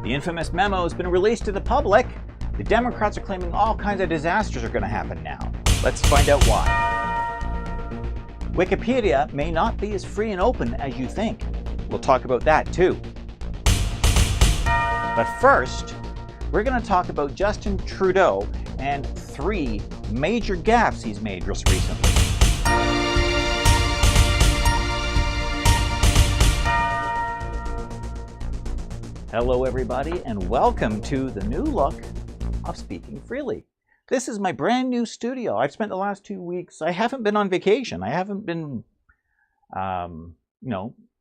The infamous memo has been released to the public. The Democrats are claiming all kinds of disasters are going to happen now. Let's find out why. Wikipedia may not be as free and open as you think. We'll talk about that too. But first, we're going to talk about Justin Trudeau and 3 major gaffes he's made just recently. Hello everybody, and welcome to the new look of Speaking Freely. This is my brand new studio. I've spent the last 2 weeks, I haven't been on vacation. I haven't been,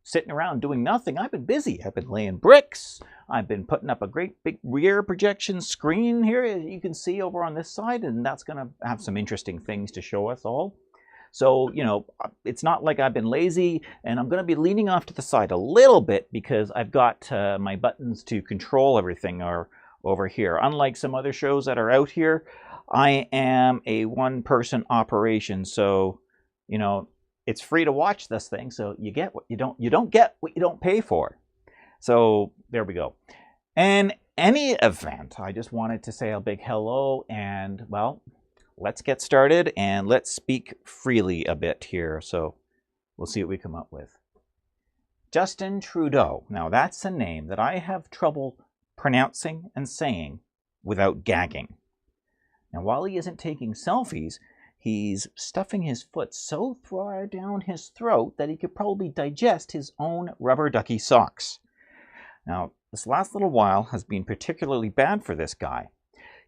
sitting around doing nothing. I've been busy. I've been laying bricks. I've been putting up a great big rear projection screen here, as you can see over on this side, and that's going to have some interesting things to show us all. So, it's not like I've been lazy, and I'm going to be leaning off to the side a little bit because I've got my buttons to control everything are over here. Unlike some other shows that are out here, I am a one-person operation, so, it's free to watch this thing, so you get what you don't get what you don't pay for. So there we go. In any event, I just wanted to say a big hello, and well, let's get started and let's speak freely a bit here. So we'll see what we come up with. Justin Trudeau. Now that's a name that I have trouble pronouncing and saying without gagging. Now while he isn't taking selfies, he's stuffing his foot so far down his throat that he could probably digest his own rubber ducky socks. Now, this last little while has been particularly bad for this guy.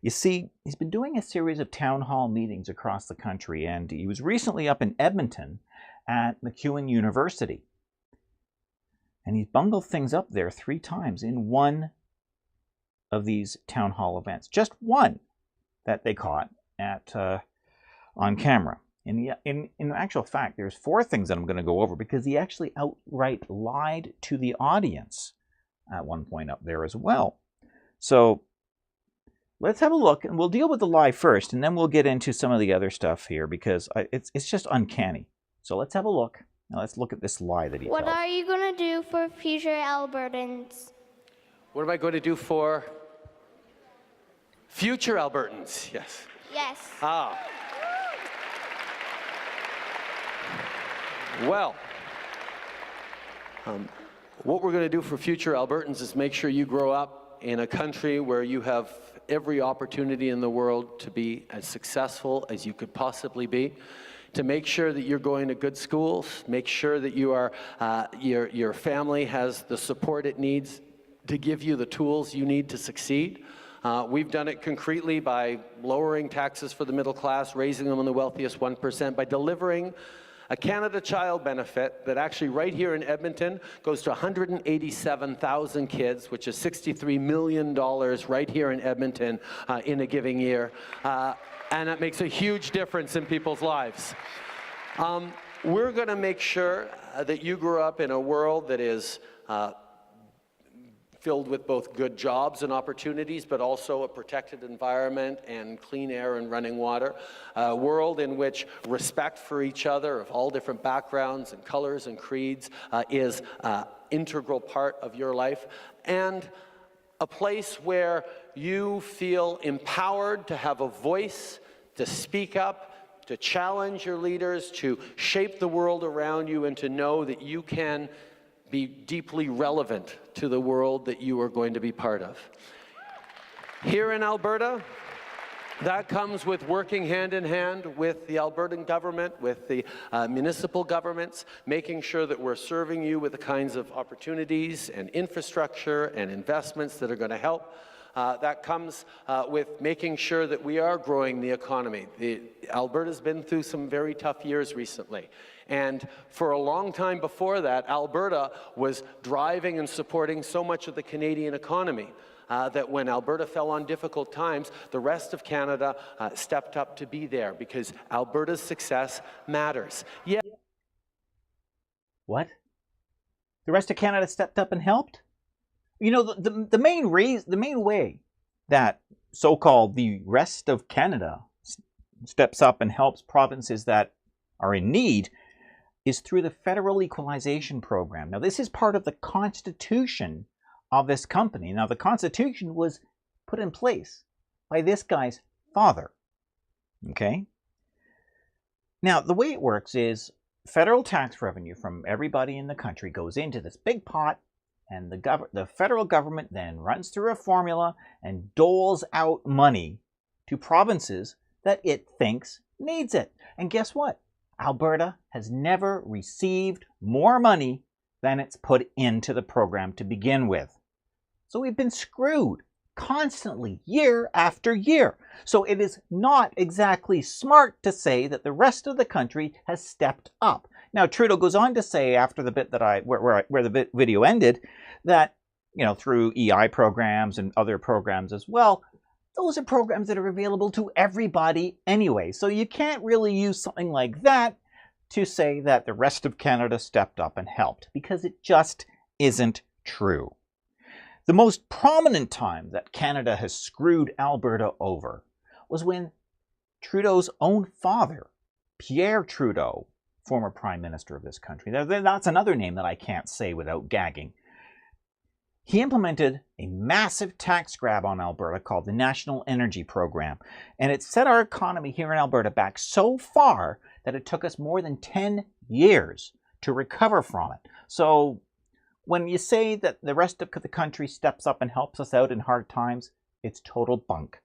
You see, he's been doing a series of town hall meetings across the country, and he was recently up in Edmonton at MacEwan University. And he's bungled things up there 3 times in one of these town hall events. Just one that they caught at on camera. In actual fact, there's 4 things that I'm going to go over because he actually outright lied to the audience at one point up there as well. So let's have a look, and we'll deal with the lie first, and then we'll get into some of the other stuff here because it's just uncanny. So let's have a look. Now let's look at this lie that he told. What are you going to do for future Albertans? What am I going to do for future Albertans? Yes. Yes. Well, what we're going to do for future Albertans is make sure you grow up in a country where you have every opportunity in the world to be as successful as you could possibly be, to make sure that you're going to good schools, make sure that you are, your family has the support it needs to give you the tools you need to succeed. We've done it concretely by lowering taxes for the middle class, raising them on the wealthiest 1%, by delivering a Canada Child benefit that actually right here in Edmonton goes to 187,000 kids, which is $63 million right here in Edmonton in a giving year. And that makes a huge difference in people's lives. We're going to make sure that you grow up in a world that is filled with both good jobs and opportunities, but also a protected environment and clean air and running water. A world in which respect for each other of all different backgrounds and colors and creeds is an integral part of your life. And a place where you feel empowered to have a voice, to speak up, to challenge your leaders, to shape the world around you, and to know that you can be deeply relevant to the world that you are going to be part of. Here in Alberta, that comes with working hand in hand with the Albertan government, with the municipal governments, making sure that we're serving you with the kinds of opportunities and infrastructure and investments that are going to help. That comes with making sure that we are growing the economy. Alberta's been through some very tough years recently. And for a long time before that, Alberta was driving and supporting so much of the Canadian economy that when Alberta fell on difficult times, the rest of Canada stepped up to be there because Alberta's success matters. Yeah. What? The rest of Canada stepped up and helped? The main way that so-called the rest of Canada steps up and helps provinces that are in need is through the Federal Equalization Program. Now, this is part of the Constitution of this company. Now, the Constitution was put in place by this guy's father. Okay? Now, the way it works is federal tax revenue from everybody in the country goes into this big pot, and the federal government then runs through a formula and doles out money to provinces that it thinks needs it. And guess what? Alberta has never received more money than it's put into the program to begin with. So we've been screwed constantly, year after year. So it is not exactly smart to say that the rest of the country has stepped up. Now, Trudeau goes on to say after the bit that where the video ended, that, you know, through EI programs and other programs as well, those are programs that are available to everybody anyway. So you can't really use something like that to say that the rest of Canada stepped up and helped, because it just isn't true. The most prominent time that Canada has screwed Alberta over was when Trudeau's own father, Pierre Trudeau, former Prime Minister of this country, that's another name that I can't say without gagging, he implemented a massive tax grab on Alberta called the National Energy Program. And it set our economy here in Alberta back so far that it took us more than 10 years to recover from it. So when you say that the rest of the country steps up and helps us out in hard times, it's total bunk.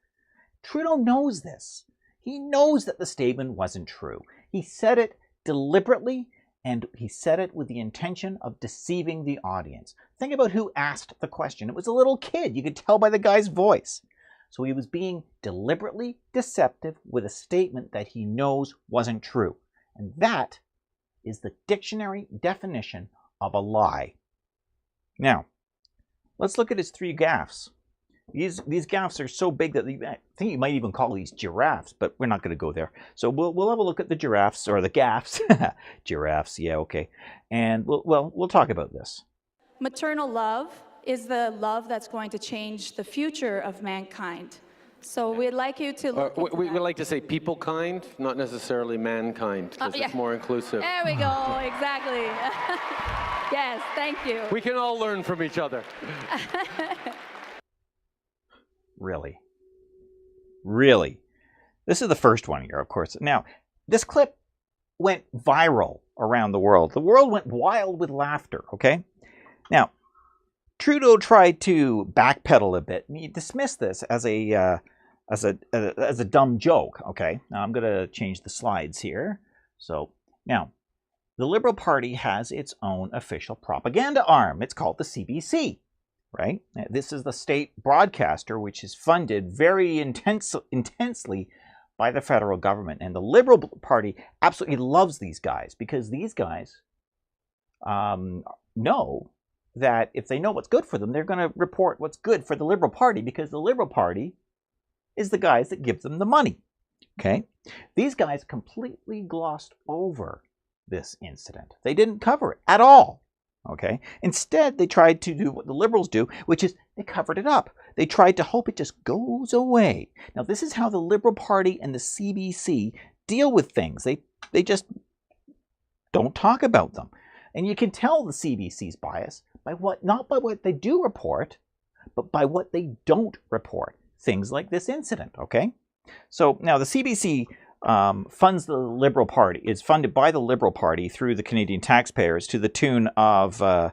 Trudeau knows this. He knows that the statement wasn't true. He said it deliberately, and he said it with the intention of deceiving the audience. Think about who asked the question. It was a little kid. You could tell by the guy's voice. So he was being deliberately deceptive with a statement that he knows wasn't true. And that is the dictionary definition of a lie. Now, let's look at his 3 gaffes. These gaffes are so big that I think you might even call these giraffes, but we're not going to go there. So we'll have a look at the giraffes, or the gaffes. Giraffes, yeah, okay. And we'll talk about this. Maternal love is the love that's going to change the future of mankind. So we'd like you to look we would like to say people kind, not necessarily mankind, because it's more inclusive. There we go, exactly. Yes, thank you. We can all learn from each other. Really? Really? This is the first one here, of course. Now, this clip went viral around the world. The world went wild with laughter, okay? Now, Trudeau tried to backpedal a bit, and he dismissed this as a dumb joke, okay? Now, I'm going to change the slides here. So, now, the Liberal Party has its own official propaganda arm. It's called the CBC. Right? This is the state broadcaster, which is funded very intensely by the federal government. And the Liberal Party absolutely loves these guys, because these guys know that if they know what's good for them, they're going to report what's good for the Liberal Party, because the Liberal Party is the guys that give them the money. Okay? These guys completely glossed over this incident. They didn't cover it at all. Okay. Instead, they tried to do what the Liberals do, which is they covered it up. They tried to hope it just goes away. Now, this is how the Liberal Party and the CBC deal with things. They just don't talk about them. And you can tell the CBC's bias by not by what they do report, but by what they don't report. Things like this incident, okay? So now the CBC funds the Liberal Party, is funded by the Liberal Party through the Canadian taxpayers to the tune of, more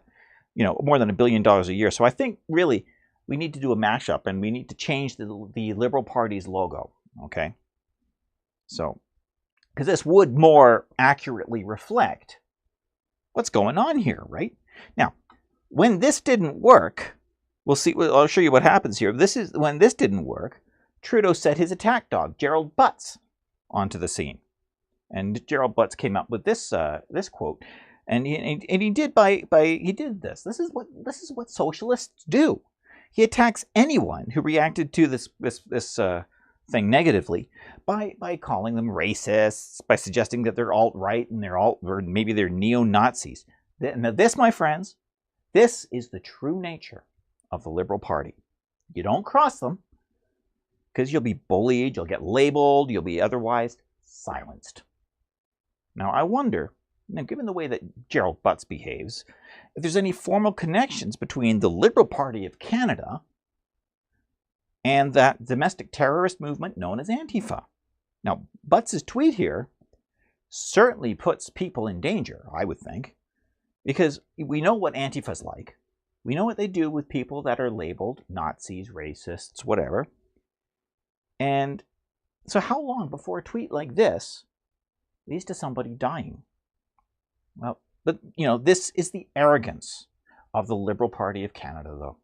than $1 billion a year. So I think really we need to do a mashup, and we need to change the Liberal Party's logo, okay? So, because this would more accurately reflect what's going on here, right? Now, when this didn't work, we'll see. I'll show you what happens here. When this didn't work, Trudeau set his attack dog, Gerald Butts, onto the scene, and Gerald Butts came up with this quote, and he did this. This is what socialists do. He attacks anyone who reacted to this thing negatively by calling them racists, by suggesting that they're alt-right and or maybe they're neo-Nazis. Now this, my friends, this is the true nature of the Liberal Party. You don't cross them, because you'll be bullied, you'll get labeled, you'll be otherwise silenced. Now, I wonder, given the way that Gerald Butts behaves, if there's any formal connections between the Liberal Party of Canada and that domestic terrorist movement known as Antifa. Now, Butts' tweet here certainly puts people in danger, I would think, because we know what Antifa's like. We know what they do with people that are labeled Nazis, racists, whatever. And so how long before a tweet like this leads to somebody dying? Well, but, you know, this is the arrogance of the Liberal Party of Canada, though.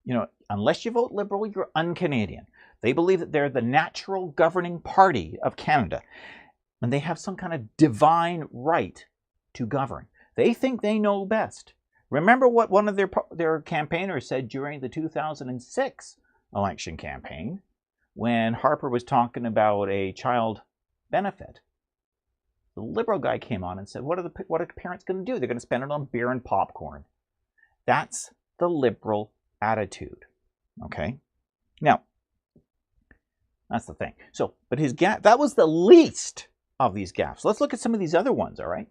You know, unless you vote Liberal, you're un-Canadian. They believe that they're the natural governing party of Canada, and they have some kind of divine right to govern. They think they know best. Remember what one of their campaigners said during the 2006 election campaign when Harper was talking about a child benefit. The Liberal guy came on and said, what are parents going to do? They're going to spend it on beer and popcorn. That's the Liberal attitude. Okay? Now, that's the thing. So, but that was the least of these gaffes. Let's look at some of these other ones, all right?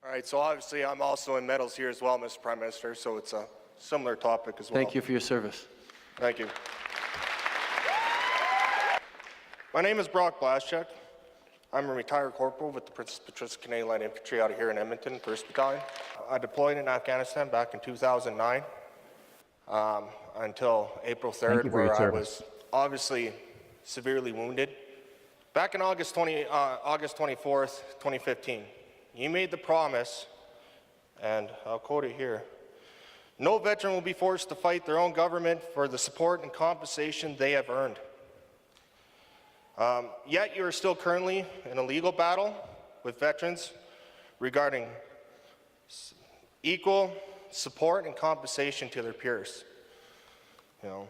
All right, so obviously I'm also in metals here as well, Mr. Prime Minister, so it's a similar topic as well. Thank you for your service. Thank you. My name is Brock Blaschuk. I'm a retired corporal with the Princess Patricia Canadian Light Infantry out of here in Edmonton, 1st Battalion. I deployed in Afghanistan back in 2009 until April 3rd, where I was obviously severely wounded. Back in August 24th, 2015, you made the promise, and I'll quote it here, "No veteran will be forced to fight their own government for the support and compensation they have earned." Yet you are still currently in a legal battle with veterans regarding equal support and compensation to their peers. You know.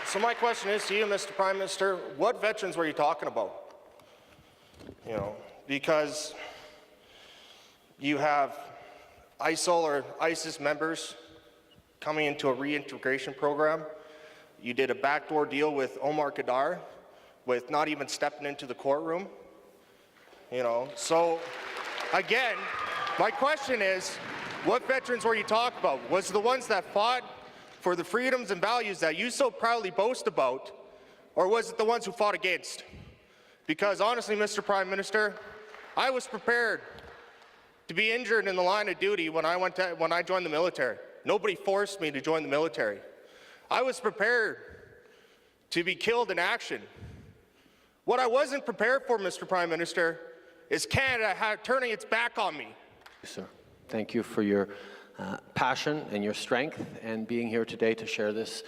So my question is to you, Mr. Prime Minister, what veterans were you talking about? You know, because you have ISIL or ISIS members coming into a reintegration program. You did a backdoor deal with Omar Khadr, with not even stepping into the courtroom, you know. So, again, my question is, what veterans were you talking about? Was it the ones that fought for the freedoms and values that you so proudly boast about, or was it the ones who fought against? Because honestly, Mr. Prime Minister, I was prepared to be injured in the line of duty when I joined the military. Nobody forced me to join the military. I was prepared to be killed in action. What I wasn't prepared for, Mr. Prime Minister, is Canada turning its back on me. Sir, thank you for your passion and your strength and being here today to share this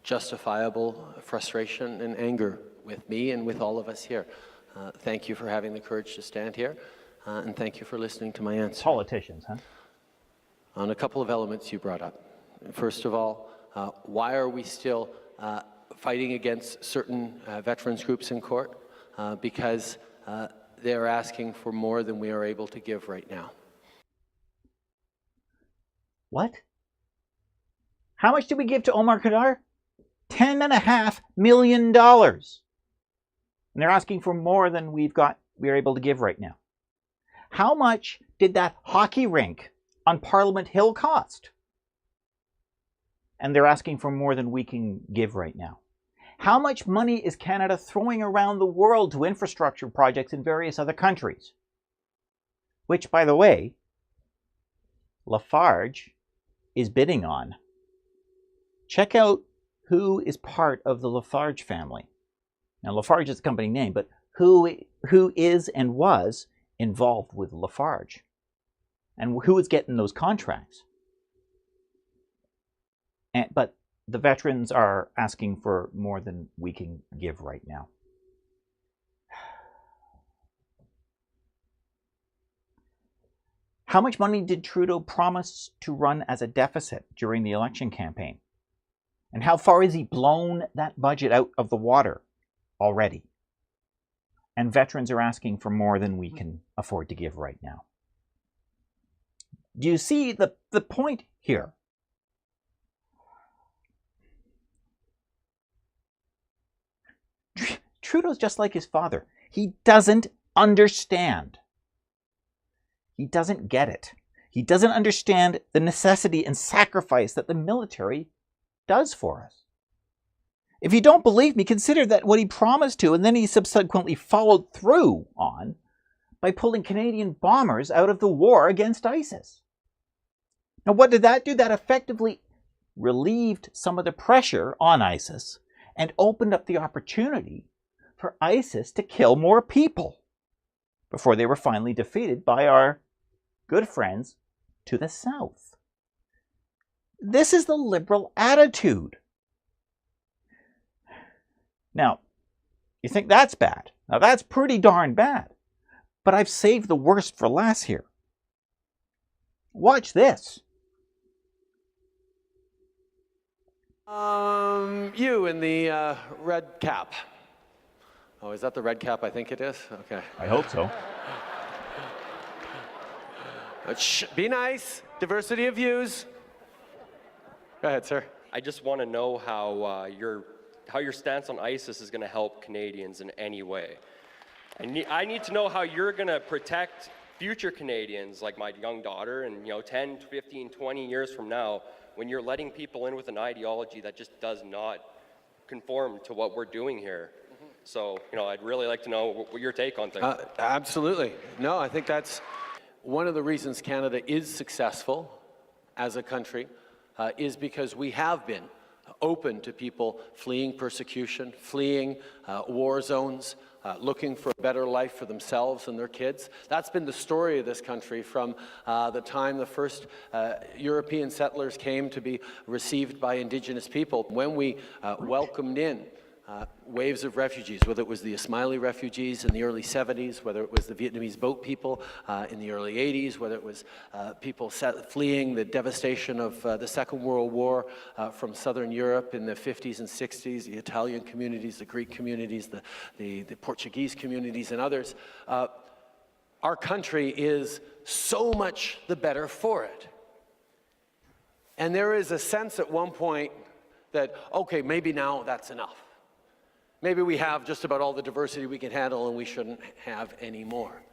justifiable frustration and anger with me and with all of us here. Thank you for having the courage to stand here, and thank you for listening to my answer. Politicians, huh? On a couple of elements you brought up. First of all, why are we still fighting against certain veterans groups in court? Because they're asking for more than we are able to give right now. What? How much did we give to Omar Khadr? $10.5 million. And they're asking for more than we're able to give right now. How much did that hockey rink on Parliament Hill cost? And they're asking for more than we can give right now. How much money is Canada throwing around the world to infrastructure projects in various other countries? Which, by the way, Lafarge is bidding on. Check out who is part of the Lafarge family. Now, Lafarge is the company name, but who is and was involved with Lafarge? And who is getting those contracts? But the veterans are asking for more than we can give right now. How much money did Trudeau promise to run as a deficit during the election campaign? And how far has he blown that budget out of the water already? And veterans are asking for more than we can afford to give right now. Do you see the point here? Trudeau's just like his father. He doesn't understand. He doesn't get it. He doesn't understand the necessity and sacrifice that the military does for us. If you don't believe me, consider that what he promised to, and then he subsequently followed through on, by pulling Canadian bombers out of the war against ISIS. Now, what did that do? That effectively relieved some of the pressure on ISIS and opened up the opportunity for ISIS to kill more people before they were finally defeated by our good friends to the south. This is the liberal attitude. Now, you think that's bad. Now, that's pretty darn bad. But I've saved the worst for last here. Watch this. You in the red cap. Oh, is that the red cap? I think it is. Okay. I hope so. Be nice. Diversity of views. Go ahead, sir. I just want to know how your stance on ISIS is going to help Canadians in any way. I need to know how you're going to protect future Canadians, like my young daughter, and 10, 15, 20 years from now, when you're letting people in with an ideology that just does not conform to what we're doing here. So, I'd really like to know what your take on things. Absolutely. No, I think that's one of the reasons Canada is successful as a country, is because we have been open to people fleeing persecution, fleeing war zones, looking for a better life for themselves and their kids. That's been the story of this country from the time the first European settlers came to be received by Indigenous people. When we welcomed in waves of refugees, whether it was the Ismaili refugees in the early 70s, whether it was the Vietnamese boat people in the early 80s, whether it was people fleeing the devastation of the Second World War from Southern Europe in the 50s and 60s, the Italian communities, the Greek communities, the Portuguese communities, and others. Our country is so much the better for it. And there is a sense at one point that, okay, maybe now that's enough. Maybe we have just about all the diversity we can handle and we shouldn't have any more.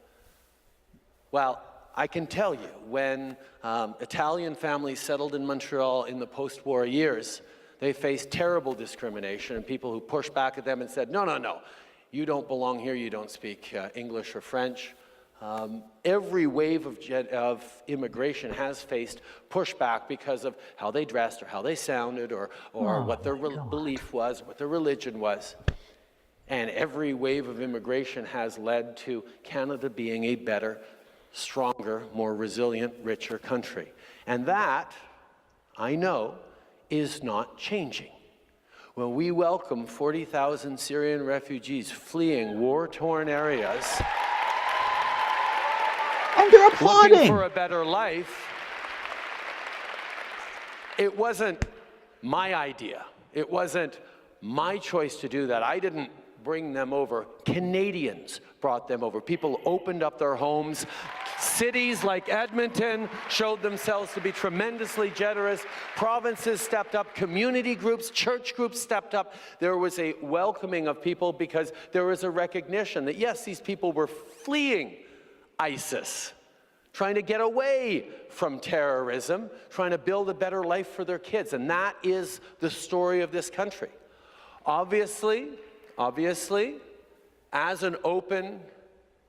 Well, I can tell you, when Italian families settled in Montreal in the post-war years, they faced terrible discrimination and people who pushed back at them and said, no, no, no, you don't belong here, you don't speak English or French. Every wave of immigration has faced pushback because of how they dressed or how they sounded or what their belief was, what their religion was. And every wave of immigration has led to Canada being a better, stronger, more resilient, richer country. And that, I know, is not changing. When we welcome 40,000 Syrian refugees fleeing war-torn areas, and they're applauding, looking for a better life, it wasn't my idea. It wasn't my choice to do that. I didn't bring them over. Canadians brought them over. People opened up their homes. Cities like Edmonton showed themselves to be tremendously generous. Provinces stepped up. Community groups, church groups stepped up. There was a welcoming of people because there was a recognition that, yes, these people were fleeing ISIS, trying to get away from terrorism, trying to build a better life for their kids. And that is the story of this country. Obviously, as an open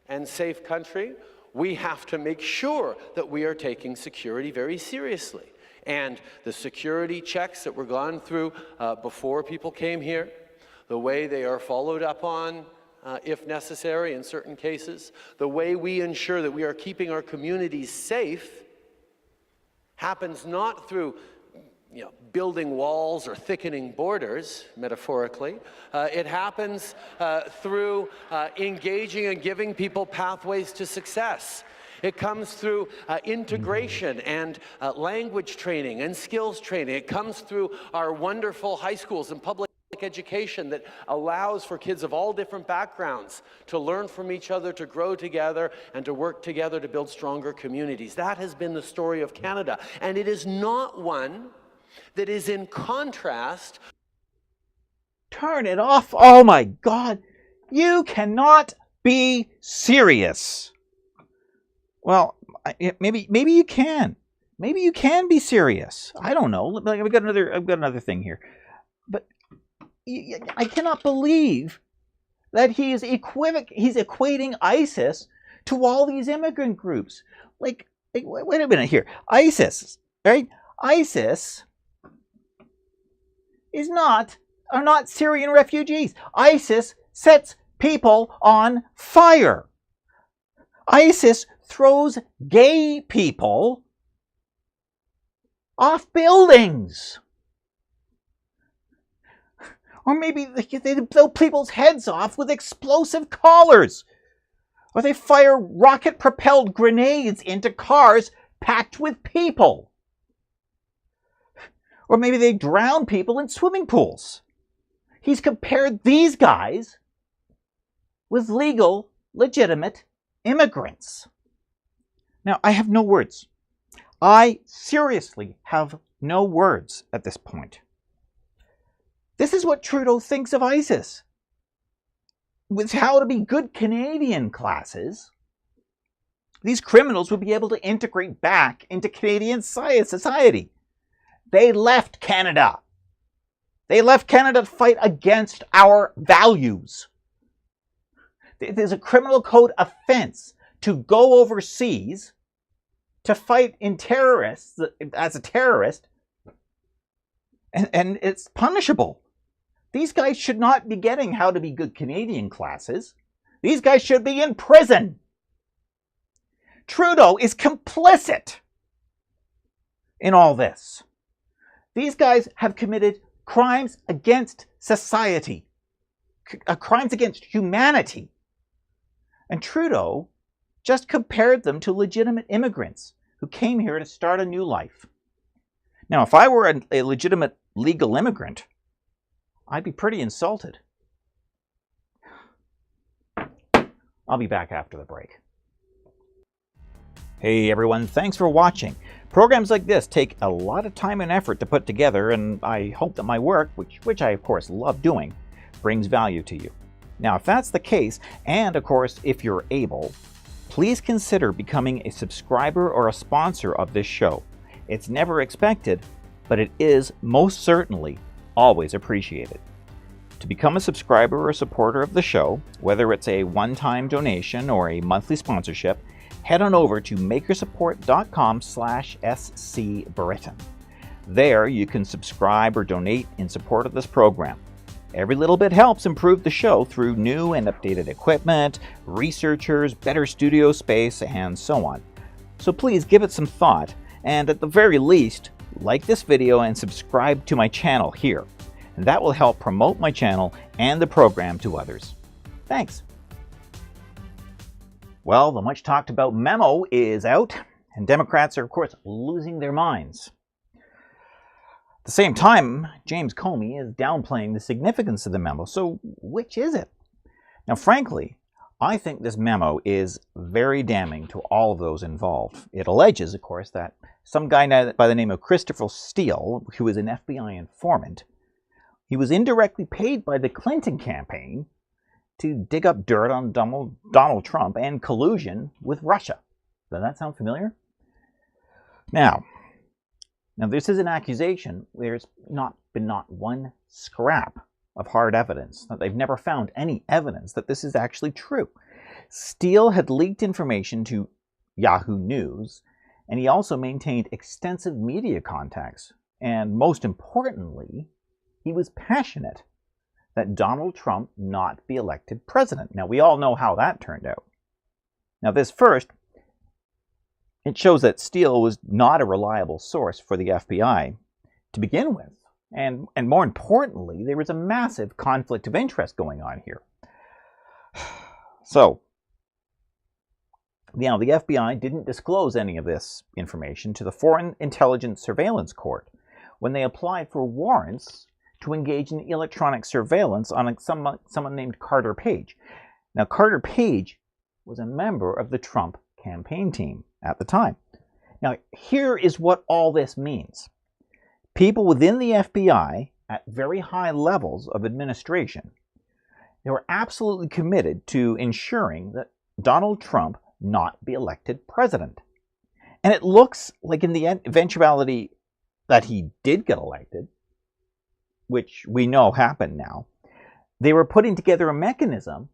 and safe country, we have to make sure that we are taking security very seriously. And the security checks that were gone through before people came here, the way they are followed up on, if necessary in certain cases, the way we ensure that we are keeping our communities safe happens not through building walls or thickening borders, metaphorically. It happens through engaging and giving people pathways to success. It comes through integration and language training and skills training. It comes through our wonderful high schools and public education that allows for kids of all different backgrounds to learn from each other, to grow together, and to work together to build stronger communities. That has been the story of Canada, and it is not one that is in contrast. Turn it off. Oh my God. You cannot be serious. Well, maybe you can. Maybe you can be serious. I don't know. I've got another thing here. But I cannot believe that he's equating ISIS to all these immigrant groups. Like, wait a minute here. ISIS, right? ISIS are not Syrian refugees. ISIS sets people on fire. ISIS throws gay people off buildings. Or maybe they blow people's heads off with explosive collars. Or they fire rocket-propelled grenades into cars packed with people. Or maybe they drown people in swimming pools. He's compared these guys with legal, legitimate immigrants. Now, I have no words. I seriously have no words at this point. This is what Trudeau thinks of ISIS. With how to be good Canadian classes, these criminals would be able to integrate back into Canadian society. They left Canada. They left Canada to fight against our values. There's a criminal code offense to go overseas to fight in terrorists as a terrorist, and it's punishable. These guys should not be getting how to be good Canadian classes. These guys should be in prison. Trudeau is complicit in all this. These guys have committed crimes against society, crimes against humanity. And Trudeau just compared them to legitimate immigrants who came here to start a new life. Now, if I were a legitimate legal immigrant, I'd be pretty insulted. I'll be back after the break. Hey everyone, thanks for watching. Programs like this take a lot of time and effort to put together, and I hope that my work, which I of course love doing, brings value to you. Now, if that's the case, and of course if you're able, please consider becoming a subscriber or a sponsor of this show. It's never expected, but it is most certainly always appreciated. To become a subscriber or a supporter of the show, whether it's a one-time donation or a monthly sponsorship, head on over to makersupport.com/scbritain. There you can subscribe or donate in support of this program. Every little bit helps improve the show through new and updated equipment, researchers, better studio space, and so on. So please give it some thought, and at the very least, like this video and subscribe to my channel here. And that will help promote my channel and the program to others. Thanks. Well, the much talked about memo is out, and Democrats are, of course, losing their minds. At the same time, James Comey is downplaying the significance of the memo, so which is it? Now, frankly, I think this memo is very damning to all of those involved. It alleges, of course, that some guy by the name of Christopher Steele, who is an FBI informant, he was indirectly paid by the Clinton campaign to dig up dirt on Donald Trump and collusion with Russia. Does that sound familiar? Now this is an accusation where there's not one scrap of hard evidence. They've never found any evidence that this is actually true. Steele had leaked information to Yahoo News, and he also maintained extensive media contacts. And most importantly, he was passionate that Donald Trump not be elected president. Now, we all know how that turned out. Now, this first, it shows that Steele was not a reliable source for the FBI to begin with. And more importantly, there was a massive conflict of interest going on here. So, the FBI didn't disclose any of this information to the Foreign Intelligence Surveillance Court when they applied for warrants to engage in electronic surveillance on someone named Carter Page. Now, Carter Page was a member of the Trump campaign team at the time. Now, here is what all this means. People within the FBI at very high levels of administration They were absolutely committed to ensuring that Donald Trump not be elected president. And it looks like in the eventuality that he did get elected, which we know happened now, they were putting together a mechanism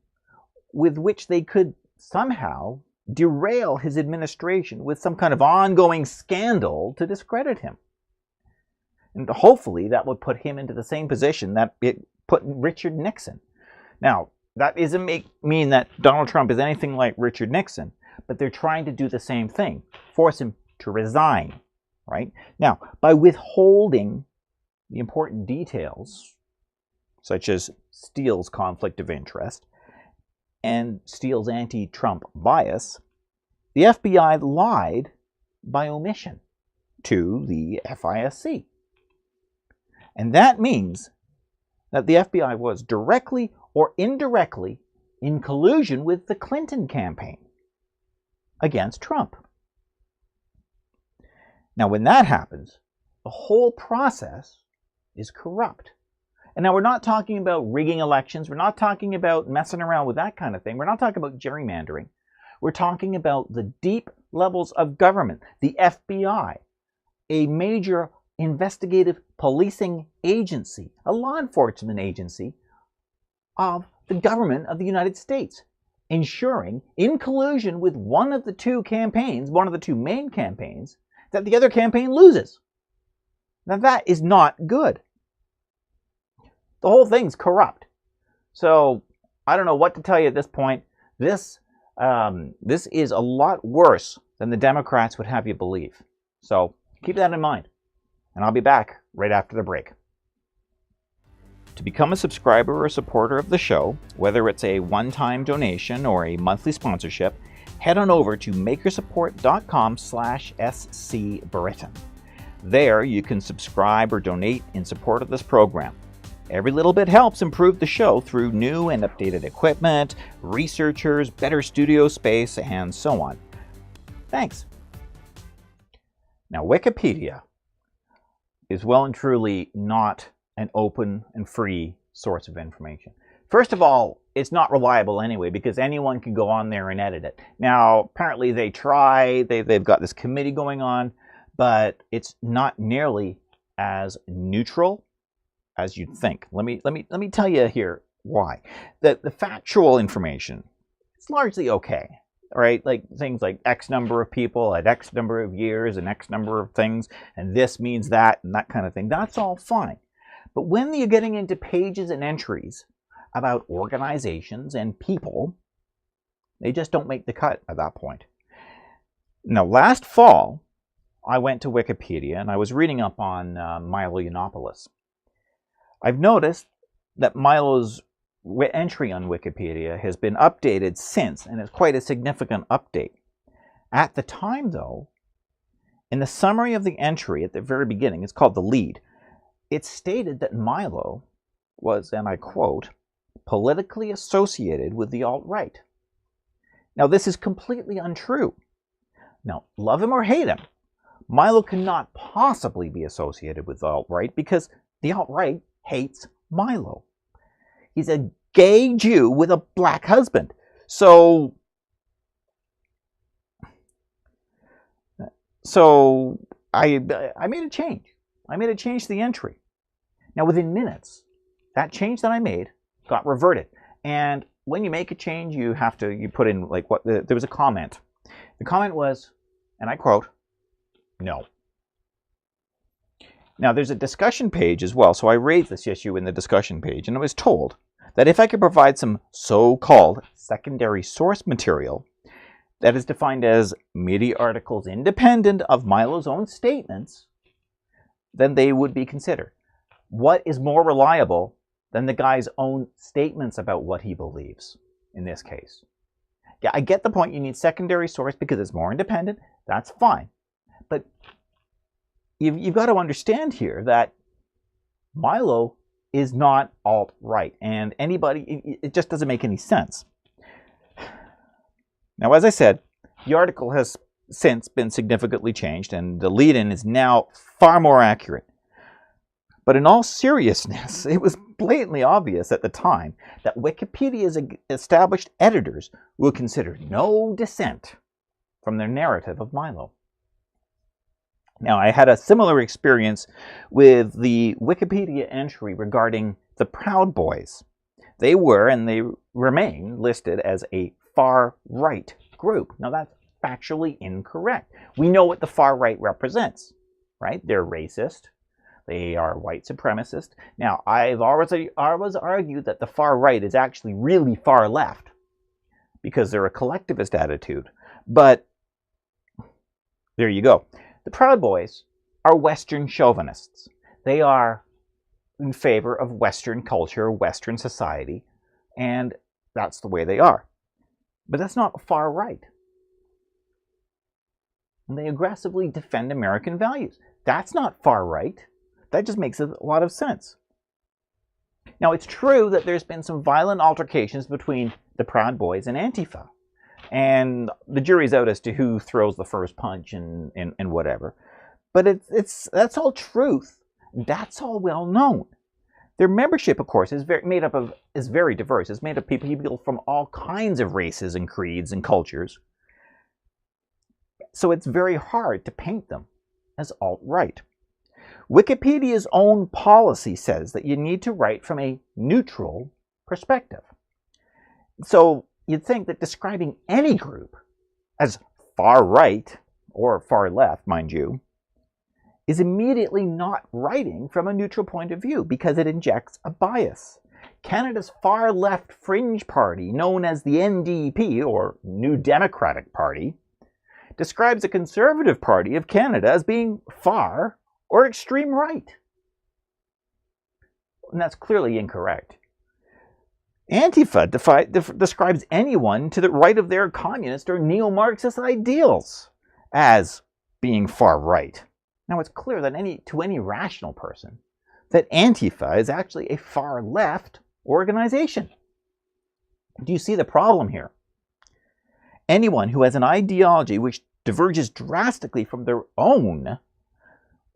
with which they could somehow derail his administration with some kind of ongoing scandal to discredit him. And hopefully that would put him into the same position that it put Richard Nixon. Now, that doesn't mean that Donald Trump is anything like Richard Nixon, but they're trying to do the same thing, force him to resign, right? Now, by withholding the important details, such as Steele's conflict of interest and Steele's anti-Trump bias, the FBI lied by omission to the FISC. And that means that the FBI was directly or indirectly in collusion with the Clinton campaign against Trump. Now, when that happens, the whole process is corrupt. And now we're not talking about rigging elections. We're not talking about messing around with that kind of thing. We're not talking about gerrymandering. We're talking about the deep levels of government, the FBI, a major investigative policing agency, a law enforcement agency of the government of the United States, ensuring, in collusion with one of the two campaigns, one of the two main campaigns, that the other campaign loses. Now that is not good. The whole thing's corrupt. So I don't know what to tell you at this point. This is a lot worse than the Democrats would have you believe. So keep that in mind. And I'll be back right after the break. To become a subscriber or supporter of the show, whether it's a one-time donation or a monthly sponsorship, head on over to makersupport.com/scbritain. There you can subscribe or donate in support of this program. Every little bit helps improve the show through new and updated equipment, researchers, better studio space, and so on. Thanks. Now, Wikipedia is well and truly not an open and free source of information. First of all, it's not reliable anyway because anyone can go on there and edit it. Now, apparently they try, they've got this committee going on, but it's not nearly as neutral as you'd think. Let me tell you here why. The factual information, it's largely okay, right? Like things like X number of people at X number of years and X number of things, and this means that and that kind of thing. That's all fine. But when you're getting into pages and entries about organizations and people, they just don't make the cut at that point. Now, last fall, I went to Wikipedia and I was reading up on Milo Yiannopoulos. I've noticed that Milo's entry on Wikipedia has been updated since, and it's quite a significant update. At the time, though, in the summary of the entry at the very beginning, it's called the lead, it stated that Milo was, and I quote, politically associated with the alt-right. Now, this is completely untrue. Now, love him or hate him, Milo cannot possibly be associated with the alt-right because the alt-right hates Milo. He's a gay Jew with a black husband. So I made a change. I made a change to the entry. Now, within minutes, that change that I made got reverted. And when you make a change, you put in like there was a comment. The comment was, and I quote, "No." Now, there's a discussion page as well. So I raised this issue in the discussion page, and I was told that if I could provide some so-called secondary source material that is defined as media articles independent of Milo's own statements, then they would be considered. What is more reliable than the guy's own statements about what he believes in this case? Yeah, I get the point. You need secondary source because it's more independent. That's fine. But you've got to understand here that Milo is not alt-right. And it just doesn't make any sense. Now, as I said, the article has since been significantly changed, and the lead-in is now far more accurate. But in all seriousness, it was blatantly obvious at the time that Wikipedia's established editors will consider no dissent from their narrative of Milo. Now, I had a similar experience with the Wikipedia entry regarding the Proud Boys. They were, and they remain, listed as a far-right group. Now, that's factually incorrect. We know what the far right represents, right? They're racist. They are white supremacist. Now, I've always argued that the far right is actually really far left because they're a collectivist attitude. But there you go. The Proud Boys are Western chauvinists. They are in favor of Western culture, Western society, and that's the way they are. But that's not far right. And they aggressively defend American values. That's not far right. That just makes a lot of sense. Now, it's true that there's been some violent altercations between the Proud Boys and Antifa. And the jury's out as to who throws the first punch and whatever. But that's all truth. That's all well known. Their membership, of course, is very diverse. It's made up of people from all kinds of races and creeds and cultures. So it's very hard to paint them as alt-right. Wikipedia's own policy says that you need to write from a neutral perspective. So you'd think that describing any group as far right, or far left, mind you, is immediately not writing from a neutral point of view because it injects a bias. Canada's far left fringe party, known as the NDP, or New Democratic Party, describes the Conservative Party of Canada as being far or extreme right. And that's clearly incorrect. Antifa describes anyone to the right of their communist or neo-Marxist ideals as being far right. Now, it's clear that to any rational person that Antifa is actually a far left organization. Do you see the problem here? Anyone who has an ideology which diverges drastically from their own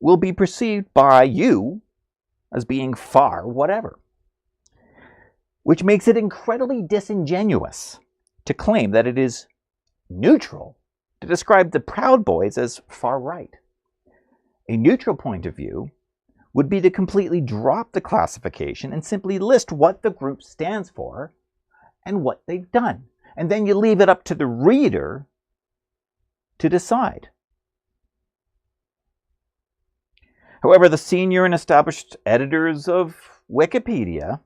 will be perceived by you as being far whatever, which makes it incredibly disingenuous to claim that it is neutral to describe the Proud Boys as far right. A neutral point of view would be to completely drop the classification and simply list what the group stands for and what they've done. And then you leave it up to the reader to decide. However, the senior and established editors of Wikipedia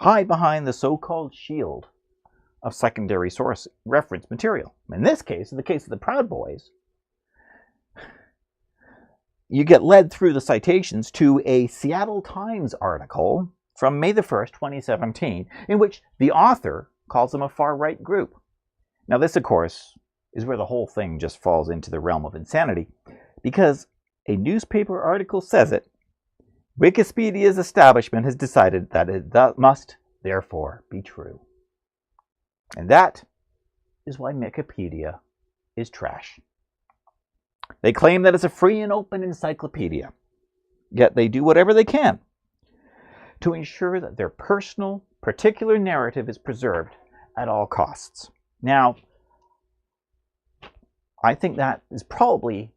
hide behind the so-called shield of secondary source reference material. In this case, in the case of the Proud Boys, you get led through the citations to a Seattle Times article from May the 1st, 2017, in which the author calls them a far-right group. Now, this, of course, is where the whole thing just falls into the realm of insanity, because a newspaper article says it. Wikipedia's establishment has decided that it must, therefore, be true. And that is why Wikipedia is trash. They claim that it's a free and open encyclopedia, yet they do whatever they can to ensure that their personal, particular narrative is preserved at all costs. Now, I think that is probably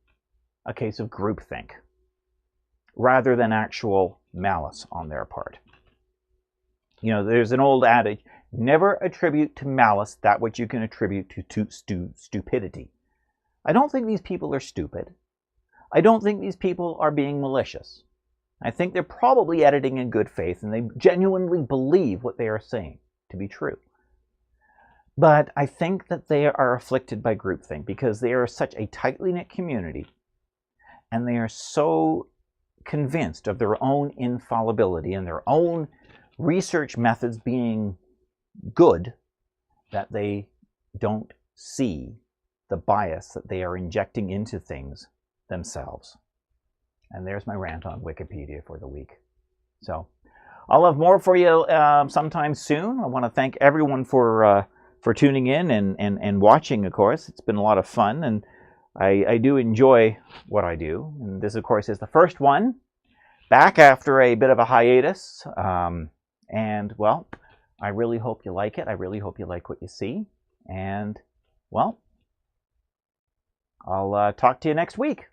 a case of groupthink, rather than actual malice on their part. You know, there's an old adage, never attribute to malice that which you can attribute to stupidity. I don't think these people are stupid. I don't think these people are being malicious. I think they're probably editing in good faith and they genuinely believe what they are saying to be true. But I think that they are afflicted by groupthink because they are such a tightly knit community and they are so convinced of their own infallibility and their own research methods being good that they don't see the bias that they are injecting into things themselves. And there's my rant on Wikipedia for the week. So I'll have more for you sometime soon. I want to thank everyone for tuning in and watching, of course. It's been a lot of fun, and I do enjoy what I do. And this, of course, is the first one back after a bit of a hiatus. And, well, I really hope you like it. I really hope you like what you see. And, well, I'll talk to you next week.